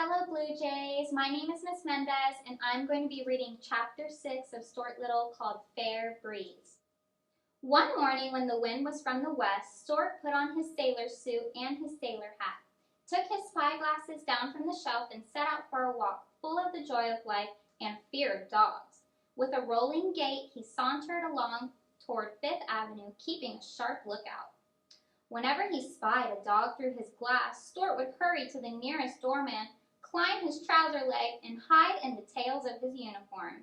Hello, Blue Jays. My name is Miss Mendez, and I'm going to be reading Chapter 6 of Stuart Little called Fair Breeze. One morning when the wind was from the west, Stork put on his sailor suit and his sailor hat, took his spyglasses down from the shelf, and set out for a walk full of the joy of life and fear of dogs. With a rolling gait, he sauntered along toward Fifth Avenue, keeping a sharp lookout. Whenever he spied a dog through his glass, Stork would hurry to the nearest doorman, climb his trouser leg, and hide in the tails of his uniform.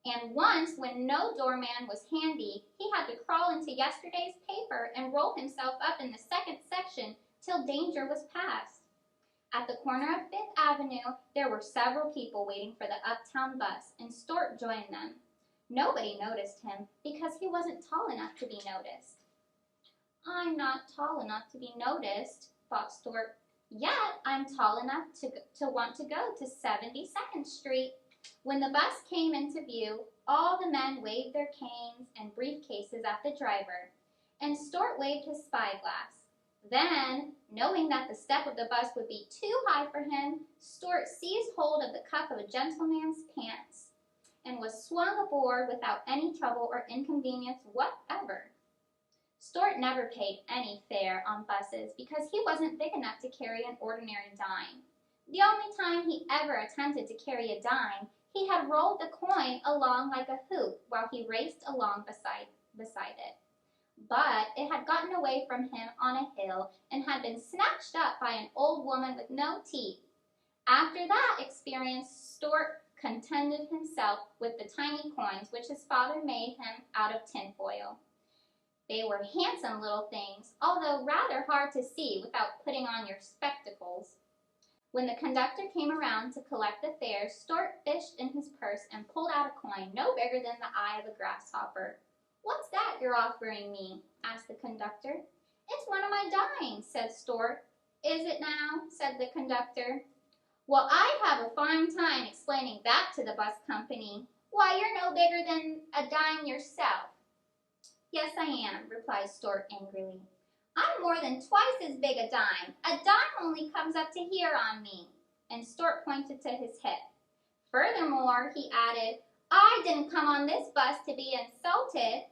And once, when no doorman was handy, he had to crawl into yesterday's paper and roll himself up in the second section till danger was past. At the corner of Fifth Avenue, there were several people waiting for the uptown bus, and Stork joined them. Nobody noticed him because he wasn't tall enough to be noticed. "I'm not tall enough to be noticed," thought Stork. "Yet I'm tall enough to want to go to 72nd Street. When the bus came into view, all the men waved their canes and briefcases at the driver, and Stork waved his spyglass. Then, knowing that the step of the bus would be too high for him, Stork seized hold of the cuff of a gentleman's pants and was swung aboard without any trouble or inconvenience whatever. Stork never paid any fare on buses because he wasn't big enough to carry an ordinary dime. The only time he ever attempted to carry a dime, he had rolled the coin along like a hoop while he raced along beside it. But it had gotten away from him on a hill and had been snatched up by an old woman with no teeth. After that experience, Stork contented himself with the tiny coins which his father made him out of tinfoil. They were handsome little things, although rather hard to see without putting on your spectacles. When the conductor came around to collect the fares, Stork fished in his purse and pulled out a coin no bigger than the eye of a grasshopper. "What's that you're offering me?" asked the conductor. "It's one of my dimes," said Stork. "Is it now?" said the conductor. "Well, I'd have a fine time explaining that to the bus company. Why, you're no bigger than a dime yourself." "Yes, I am," replied Stork angrily. "I'm more than twice as big a dime. A dime only comes up to here on me." And Stork pointed to his hip. "Furthermore," he added, "I didn't come on this bus to be insulted."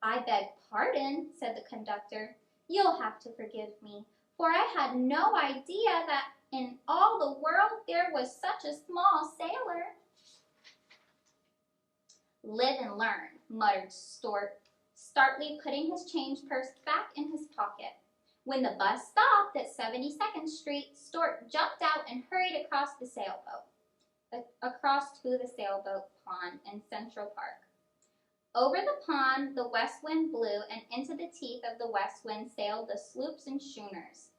"I beg pardon," said the conductor. "You'll have to forgive me, for I had no idea that in all the world there was such a small sailor." "Live and learn," muttered Stork, startly putting his change purse back in his pocket. When the bus stopped at 72nd Street, Stork jumped out and hurried across to the sailboat pond in Central Park. Over the pond the west wind blew, and into the teeth of the west wind sailed the sloops and schooners,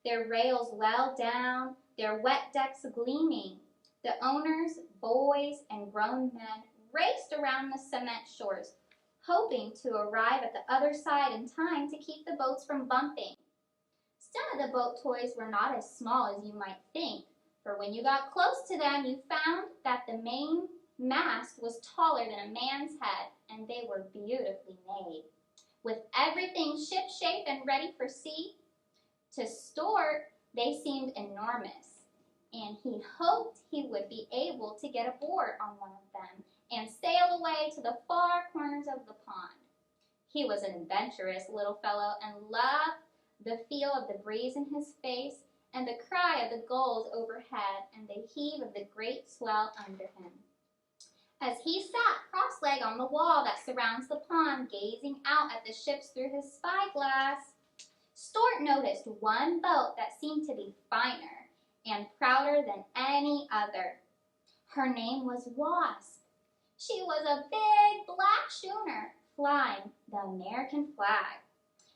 their rails well down, their wet decks gleaming. The owners, boys, and grown men raced around the cement shores, hoping to arrive at the other side in time to keep the boats from bumping. Some of the boat toys were not as small as you might think, for when you got close to them you found that the main mast was taller than a man's head, and they were beautifully made, with everything ship-shape and ready for sea. To Stork they seemed enormous, and he hoped he would be able to get aboard on one of them and sail away to the far corners of the pond. He was an adventurous little fellow and loved the feel of the breeze in his face and the cry of the gulls overhead and the heave of the great swell under him. As he sat cross-legged on the wall that surrounds the pond, gazing out at the ships through his spyglass, Stork noticed one boat that seemed to be finer and prouder than any other. Her name was WASP. She was a big black schooner flying the American flag.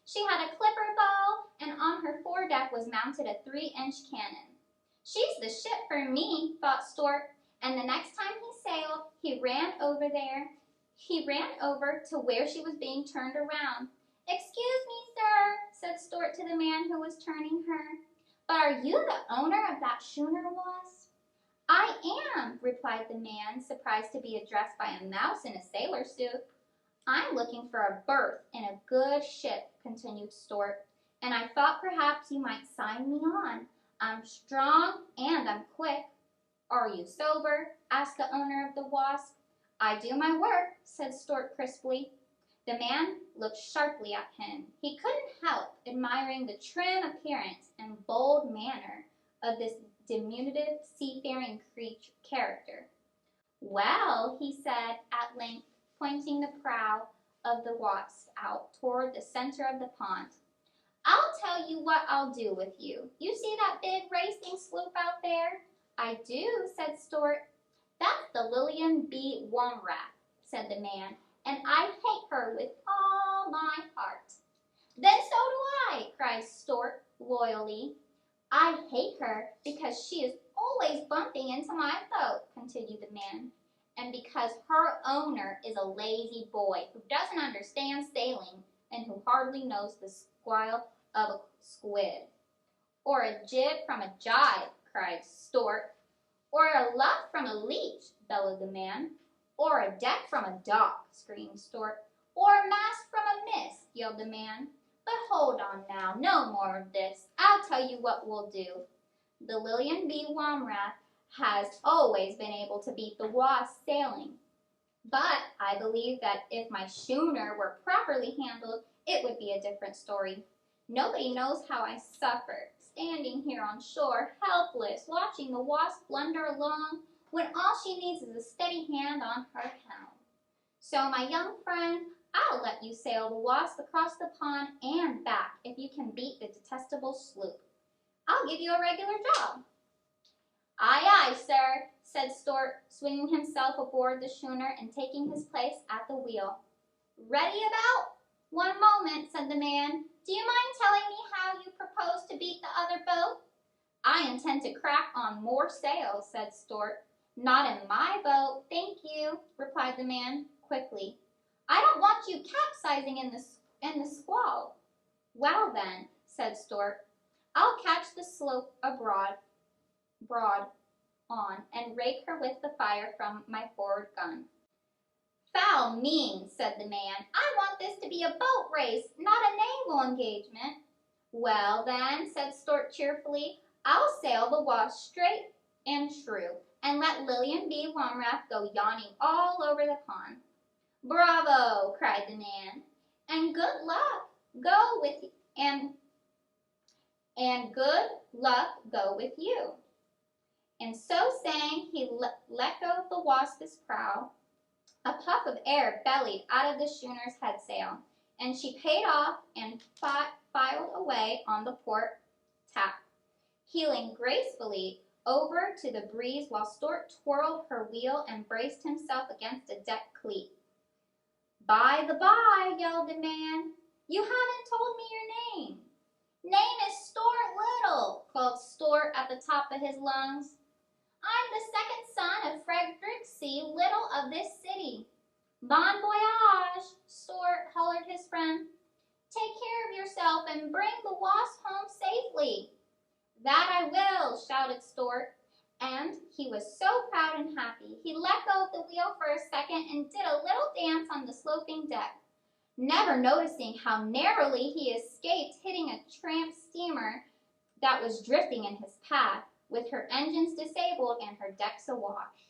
She had a clipper bow, and on her foredeck was mounted a 3-inch cannon. "She's the ship for me," thought Stork, and the next time he sailed, he ran over to where she was being turned around. "Excuse me, sir," said Stork to the man who was turning her, "but are you the owner of that schooner, Wasp?" "I am," replied the man, surprised to be addressed by a mouse in a sailor suit. "I'm looking for a berth in a good ship," continued Stork, "and I thought perhaps you might sign me on. I'm strong and I'm quick. Are you sober? Asked the owner of the Wasp. I do my work, said Stork crisply. The man looked sharply at him. He couldn't help admiring the trim appearance and bold manner of this diminutive seafaring character. Well, he said at length, pointing the prow of the Wasp out toward the center of the pond. I'll tell you what I'll do with you. You see that big racing sloop out there? I do, said Stork. That's the Lillian B. Womrat, said the man, and I hate her with all my heart. Then so do I, cried Stork loyally. I hate her because she is always bumping into my boat, continued the man, and because her owner is a lazy boy who doesn't understand sailing and who hardly knows the squeal of a squid. Or a jib from a jibe, cried Stork. Or a luff from a leech, bellowed the man. Or a deck from a dock, screamed Stork. Or a mast from a mist, yelled the man. But hold on now, no more of this. I'll tell you what we'll do. The Lillian B. Womrat has always been able to beat the Wasp sailing. But I believe that if my schooner were properly handled, it would be a different story. Nobody knows how I suffered, standing here on shore, helpless, watching the Wasp blunder along, when all she needs is a steady hand on her helm. So, my young friend, I'll let you sail the Wasp across the pond and back if you can beat the detestable sloop. I'll give you a regular job. Aye, aye, sir, said Stork, swinging himself aboard the schooner and taking his place at the wheel. Ready about? One moment, said the man. Do you mind telling me how you propose to beat the other boat? I intend to crack on more sails, said Stork. Not in my boat, thank you, replied the man quickly. I don't want you capsizing in the squall. Well then, said Stork, I'll catch the slope broad on and rake her with the fire from my forward gun. Foul mean, said the man. I want this to be a boat race, not a naval engagement. Well then, said Stork cheerfully, I'll sail the Wasp straight and true, and let Lillian B. Womrat go yawning all over the pond. Bravo, cried the man, and good luck go with you, and good luck go with you. And so saying, he let go of the Wasp's prow. A puff of air bellied out of the schooner's headsail, and she paid off and filed away on the port tack, heeling gracefully over to the breeze while Stork twirled her wheel and braced himself against a deck cleat. By the by, yelled the man, you haven't told me your name. Name is Stuart Little, called Stork at the top of his lungs. I'm the second son of Frederick C. Little of this city. Bon voyage, Stork hollered his friend. Take care of yourself and bring the Wasp home safely. That I will, shouted Stork, and he was so proud and happy he let go of the wheel for a second and did a little dance on the sloping deck, never noticing how narrowly he escaped hitting a tramp steamer that was drifting in his path, with her engines disabled and her decks awash.